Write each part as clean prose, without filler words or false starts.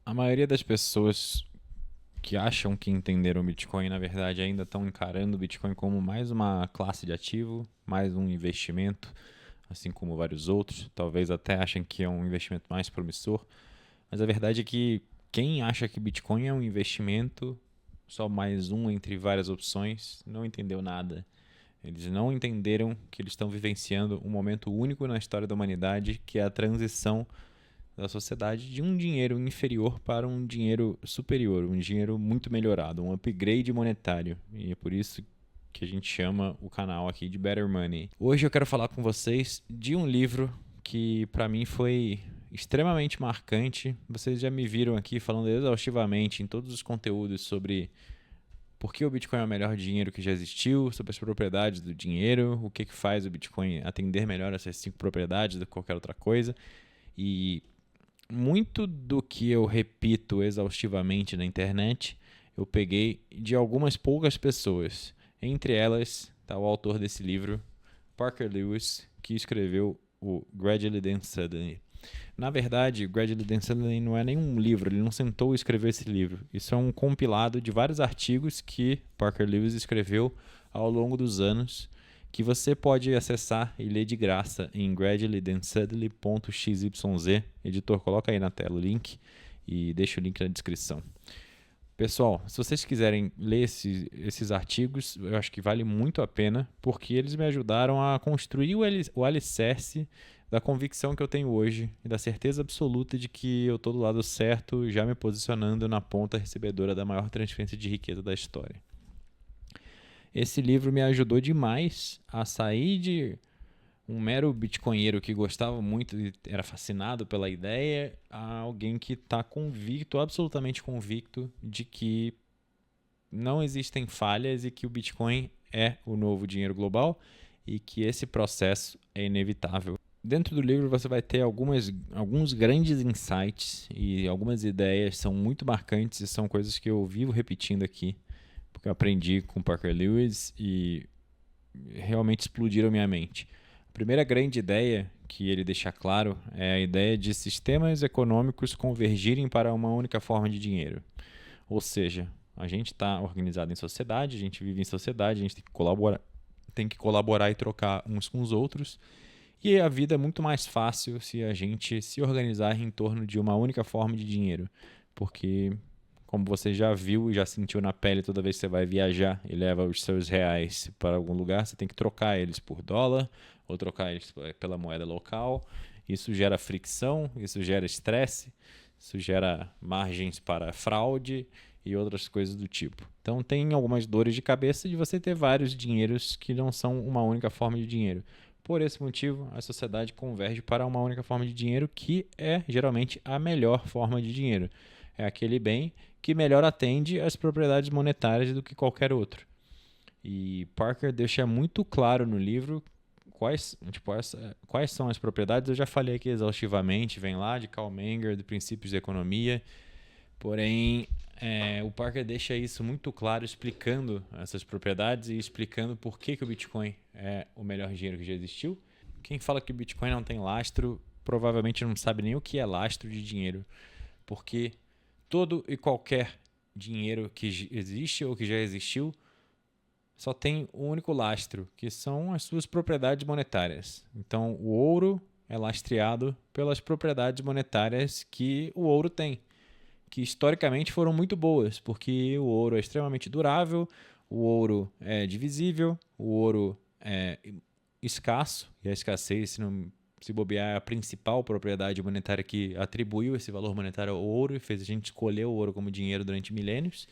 A maioria das pessoas que acham que entenderam o Bitcoin, na verdade, ainda estão encarando o Bitcoin como mais uma classe de ativo, mais um investimento, assim como vários outros. Talvez até achem que é um investimento mais promissor. Mas a verdade é que quem acha que Bitcoin é um investimento, só mais um entre várias opções, não entendeu nada. Eles não entenderam que eles estão vivenciando um momento único na história da humanidade, que é a transição da sociedade de um dinheiro inferior para um dinheiro superior, um dinheiro muito melhorado, um upgrade monetário. E é por isso que a gente chama o canal aqui de Better Money. Hoje eu quero falar com vocês de um livro que para mim foi extremamente marcante. Vocês já me viram aqui falando exaustivamente em todos os conteúdos sobre por que o Bitcoin é o melhor dinheiro que já existiu, sobre as propriedades do dinheiro, o que faz o Bitcoin atender melhor essas 5 propriedades do que qualquer outra coisa. E muito do que eu repito exaustivamente na internet, eu peguei de algumas poucas pessoas. Entre elas está o autor desse livro, Parker Lewis, que escreveu o Gradually Then Suddenly. Na verdade, Gradually Then Suddenly não é nenhum livro, ele não sentou e escreveu esse livro. Isso é um compilado de vários artigos que Parker Lewis escreveu ao longo dos anos, que você pode acessar e ler de graça em graduallydensuddenly.xyz. Editor, coloca aí na tela o link e deixa o link na descrição. Pessoal, se vocês quiserem ler esses artigos, eu acho que vale muito a pena, porque eles me ajudaram a construir o alicerce da convicção que eu tenho hoje e da certeza absoluta de que eu estou do lado certo, já me posicionando na ponta recebedora da maior transferência de riqueza da história. Esse livro me ajudou demais a sair de um mero bitcoinheiro que gostava muito e era fascinado pela ideia a alguém que está convicto, absolutamente convicto, de que não existem falhas e que o Bitcoin é o novo dinheiro global e que esse processo é inevitável. Dentro do livro você vai ter alguns grandes insights e algumas ideias são muito marcantes e são coisas que eu vivo repetindo aqui, porque eu aprendi com Parker Lewis e realmente explodiram minha mente. A primeira grande ideia que ele deixa claro é a ideia de sistemas econômicos convergirem para uma única forma de dinheiro. Ou seja, a gente está organizado em sociedade, a gente vive em sociedade, a gente tem que colaborar e trocar uns com os outros. E a vida é muito mais fácil se a gente se organizar em torno de uma única forma de dinheiro. Porque, como você já viu e já sentiu na pele toda vez que você vai viajar e leva os seus reais para algum lugar, você tem que trocar eles por dólar ou trocar eles pela moeda local. Isso gera fricção, isso gera estresse, isso gera margens para fraude e outras coisas do tipo. Então tem algumas dores de cabeça de você ter vários dinheiros que não são uma única forma de dinheiro. Por esse motivo, a sociedade converge para uma única forma de dinheiro que é geralmente a melhor forma de dinheiro. É aquele bem que melhor atende às propriedades monetárias do que qualquer outro. E Parker deixa muito claro no livro quais são as propriedades. Eu já falei aqui exaustivamente, vem lá de Karl Menger, de Princípios de Economia. Porém, o Parker deixa isso muito claro, explicando essas propriedades e explicando por que o Bitcoin é o melhor dinheiro que já existiu. Quem fala que o Bitcoin não tem lastro, provavelmente não sabe nem o que é lastro de dinheiro, porque todo e qualquer dinheiro que existe ou que já existiu só tem um único lastro, que são as suas propriedades monetárias. Então, o ouro é lastreado pelas propriedades monetárias que o ouro tem, que historicamente foram muito boas, porque o ouro é extremamente durável, o ouro é divisível, o ouro é escasso, e a escassez, se bobear, é a principal propriedade monetária que atribuiu esse valor monetário ao ouro e fez a gente escolher o ouro como dinheiro durante milênios.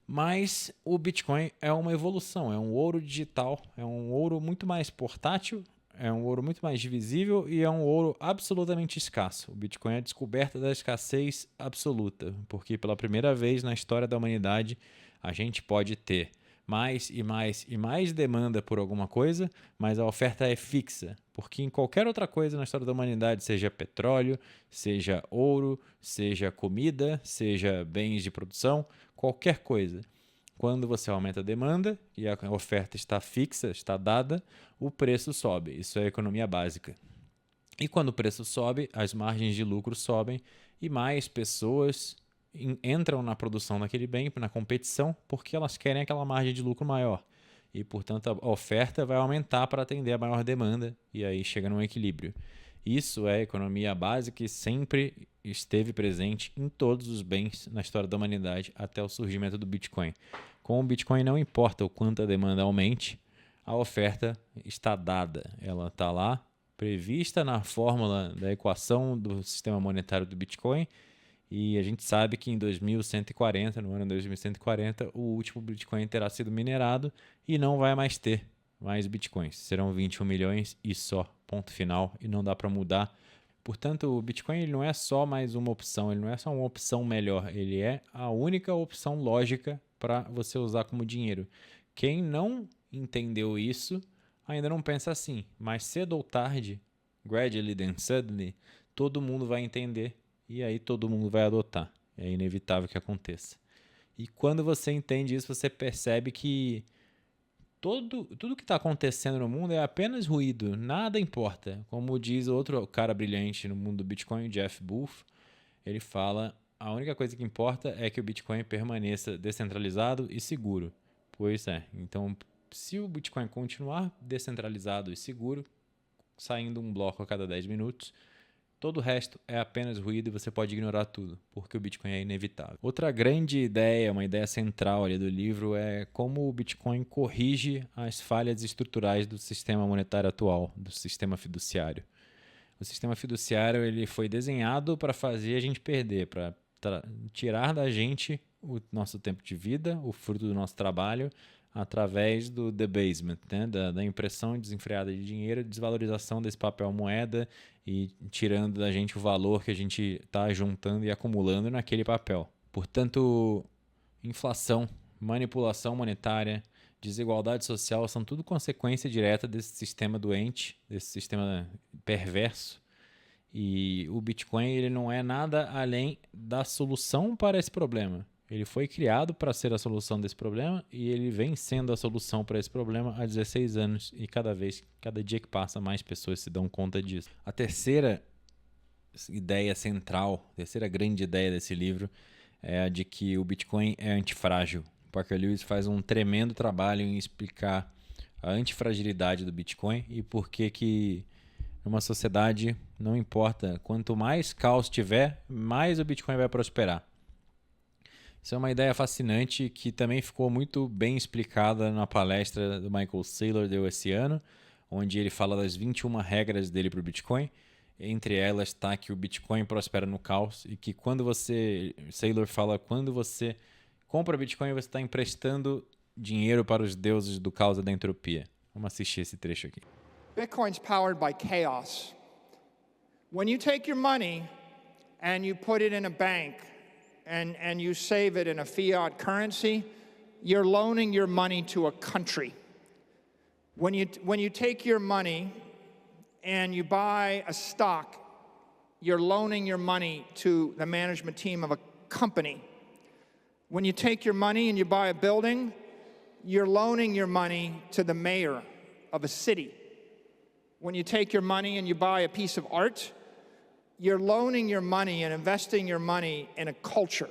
Mas o Bitcoin é uma evolução, é um ouro digital, é um ouro muito mais portátil, é um ouro muito mais divisível e é um ouro absolutamente escasso. O Bitcoin é a descoberta da escassez absoluta, porque pela primeira vez na história da humanidade a gente pode ter mais e mais e mais demanda por alguma coisa, mas a oferta é fixa, porque em qualquer outra coisa na história da humanidade, seja petróleo, seja ouro, seja comida, seja bens de produção, qualquer coisa, quando você aumenta a demanda e a oferta está fixa, está dada, o preço sobe. Isso é economia básica. E quando o preço sobe, as margens de lucro sobem e mais pessoas entram na produção daquele bem, na competição, porque elas querem aquela margem de lucro maior. E, portanto, a oferta vai aumentar para atender a maior demanda e aí chega num equilíbrio. Isso é a economia básica e sempre esteve presente em todos os bens na história da humanidade até o surgimento do Bitcoin. Com o Bitcoin não importa o quanto a demanda aumente, a oferta está dada. Ela está lá, prevista na fórmula da equação do sistema monetário do Bitcoin, e a gente sabe que em 2140, no ano 2140, o último Bitcoin terá sido minerado e não vai mais ter mais Bitcoins. Serão 21 milhões e só, ponto final, e não dá para mudar. Portanto, o Bitcoin ele não é só mais uma opção, ele não é só uma opção melhor, ele é a única opção lógica para você usar como dinheiro. Quem não entendeu isso ainda não pensa assim, mas cedo ou tarde, gradually then suddenly, todo mundo vai entender e aí todo mundo vai adotar. É inevitável que aconteça. E quando você entende isso, você percebe que tudo que está acontecendo no mundo é apenas ruído, nada importa. Como diz outro cara brilhante no mundo do Bitcoin, Jeff Booth, ele fala: a única coisa que importa é que o Bitcoin permaneça descentralizado e seguro. Pois é, então se o Bitcoin continuar descentralizado e seguro, saindo um bloco a cada 10 minutos, todo o resto é apenas ruído e você pode ignorar tudo, porque o Bitcoin é inevitável. Outra grande ideia, uma ideia central ali do livro é como o Bitcoin corrige as falhas estruturais do sistema monetário atual, do sistema fiduciário. O sistema fiduciário ele foi desenhado para fazer a gente perder, para tirar da gente o nosso tempo de vida, o fruto do nosso trabalho, através do debasement, né? da impressão desenfreada de dinheiro, desvalorização desse papel moeda e tirando da gente o valor que a gente está juntando e acumulando naquele papel. Portanto, inflação, manipulação monetária, desigualdade social são tudo consequência direta desse sistema doente, desse sistema perverso. E o Bitcoin ele não é nada além da solução para esse problema. Ele foi criado para ser a solução desse problema e ele vem sendo a solução para esse problema há 16 anos. E cada dia que passa, mais pessoas se dão conta disso. A terceira ideia central, a terceira grande ideia desse livro é a de que o Bitcoin é antifrágil. Parker Lewis faz um tremendo trabalho em explicar a antifragilidade do Bitcoin e por que numa sociedade, não importa, quanto mais caos tiver, mais o Bitcoin vai prosperar. Isso é uma ideia fascinante que também ficou muito bem explicada na palestra do Michael Saylor deu esse ano, onde ele fala das 21 regras dele para o Bitcoin. Entre elas está que o Bitcoin prospera no caos e que Saylor fala, quando você compra Bitcoin, você está emprestando dinheiro para os deuses do caos e da entropia. Vamos assistir esse trecho aqui. Bitcoin's powered by chaos. When you take your money and you put it in a bank and you save it in a fiat currency, you're loaning your money to a country. When you take your money and you buy a stock, you're loaning your money to the management team of a company. When you take your money and you buy a building, you're loaning your money to the mayor of a city. When you take your money and you buy a piece of art, you're loaning your money and investing your money in a culture.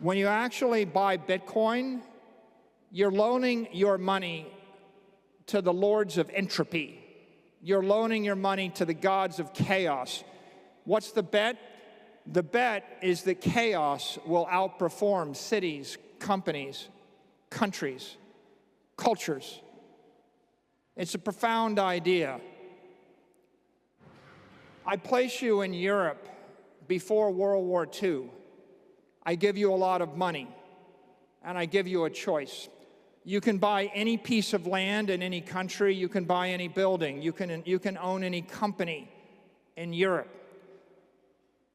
When you actually buy Bitcoin, you're loaning your money to the lords of entropy. You're loaning your money to the gods of chaos. What's the bet? The bet is that chaos will outperform cities, companies, countries, cultures. It's a profound idea. I place you in Europe before World War II. I give you a lot of money, and I give you a choice. You can buy any piece of land in any country. You can buy any building. You can own any company in Europe.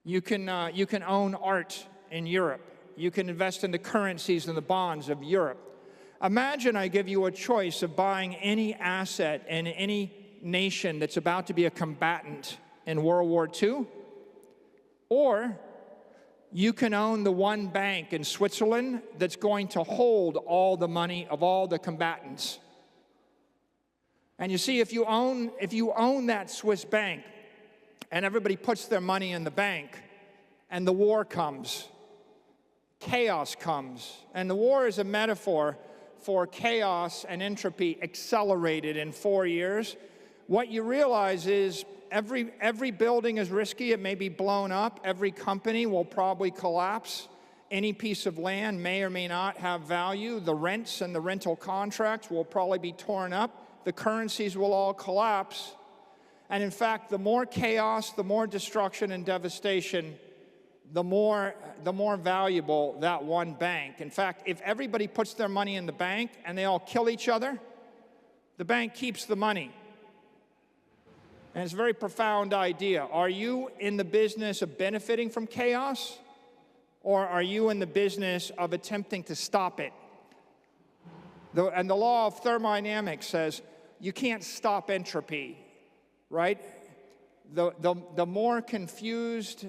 You can own art in Europe. You can invest in the currencies and the bonds of Europe. Imagine I give you a choice of buying any asset in any nation that's about to be a combatant in World War II, or you can own the one bank in Switzerland that's going to hold all the money of all the combatants. And you see, if you own that Swiss bank, and everybody puts their money in the bank, and the war comes. Chaos comes. And the war is a metaphor for chaos and entropy accelerated in 4 years. What you realize is every building is risky. It may be blown up. Every company will probably collapse. Any piece of land may or may not have value. The rents and the rental contracts will probably be torn up. The currencies will all collapse. And in fact, the more chaos, the more destruction and devastation, the more valuable that one bank. In fact, if everybody puts their money in the bank and they all kill each other, the bank keeps the money. And it's a very profound idea. Are you in the business of benefiting from chaos, or are you in the business of attempting to stop it? And the law of thermodynamics says you can't stop entropy, right? The more confused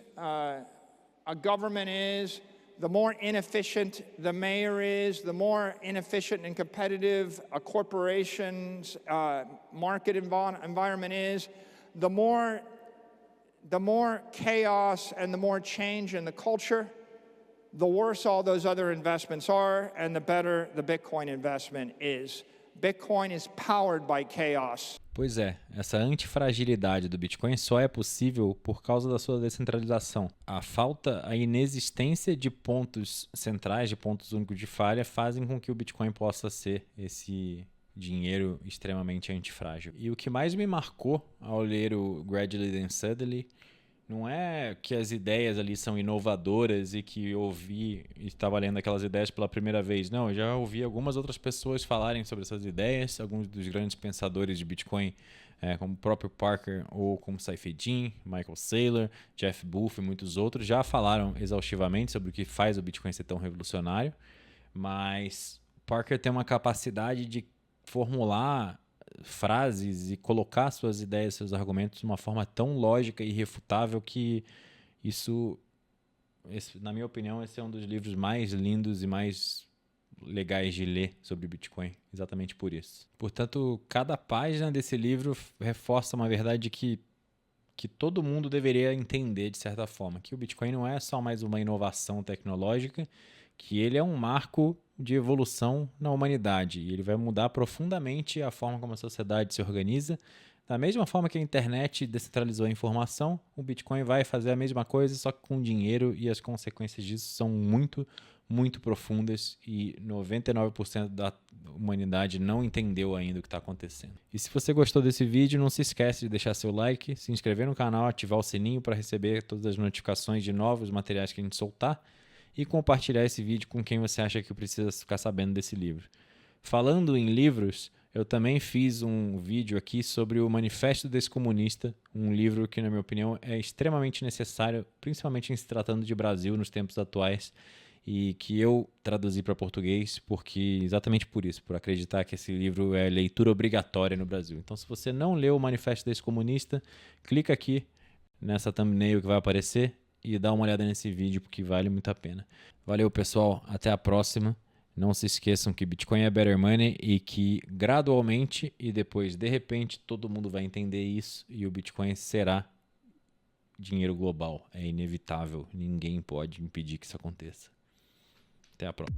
a government is, the more inefficient the mayor is, the more inefficient and competitive a corporation's market environment is, the more chaos and the more change in the culture, the worse all those other investments are, and the better the Bitcoin investment is. Bitcoin is powered by chaos. Pois é, essa antifragilidade do Bitcoin só é possível por causa da sua descentralização. A inexistência de pontos centrais, de pontos únicos de falha, fazem com que o Bitcoin possa ser esse dinheiro extremamente antifrágil. E o que mais me marcou ao ler o Gradually Then Suddenly não é que as ideias ali são inovadoras e que eu ouvi e estava lendo aquelas ideias pela primeira vez. Não, eu já ouvi algumas outras pessoas falarem sobre essas ideias, alguns dos grandes pensadores de Bitcoin, como o próprio Parker ou como Saifedean, Michael Saylor, Jeff Booth e muitos outros, já falaram exaustivamente sobre o que faz o Bitcoin ser tão revolucionário, mas Parker tem uma capacidade de formular frases e colocar suas ideias, seus argumentos de uma forma tão lógica e irrefutável que na minha opinião, esse é um dos livros mais lindos e mais legais de ler sobre Bitcoin, exatamente por isso. Portanto, cada página desse livro reforça uma verdade que todo mundo deveria entender de certa forma, que o Bitcoin não é só mais uma inovação tecnológica, que ele é um marco de evolução na humanidade e ele vai mudar profundamente a forma como a sociedade se organiza. Da mesma forma que a internet descentralizou a informação, o Bitcoin vai fazer a mesma coisa, só que com dinheiro, e as consequências disso são muito, muito profundas e 99% da humanidade não entendeu ainda o que está acontecendo. E se você gostou desse vídeo, não se esquece de deixar seu like, se inscrever no canal, ativar o sininho para receber todas as notificações de novos materiais que a gente soltar, e compartilhar esse vídeo com quem você acha que precisa ficar sabendo desse livro. Falando em livros, eu também fiz um vídeo aqui sobre o Manifesto desse Comunista, um livro que, na minha opinião, é extremamente necessário, principalmente em se tratando de Brasil nos tempos atuais, e que eu traduzi para português exatamente por isso, por acreditar que esse livro é leitura obrigatória no Brasil. Então, se você não leu o Manifesto desse Comunista, clica aqui nessa thumbnail que vai aparecer e dá uma olhada nesse vídeo, porque vale muito a pena. Valeu, pessoal. Até a próxima. Não se esqueçam que Bitcoin é better money e que gradualmente e depois, de repente, todo mundo vai entender isso e o Bitcoin será dinheiro global. É inevitável. Ninguém pode impedir que isso aconteça. Até a próxima.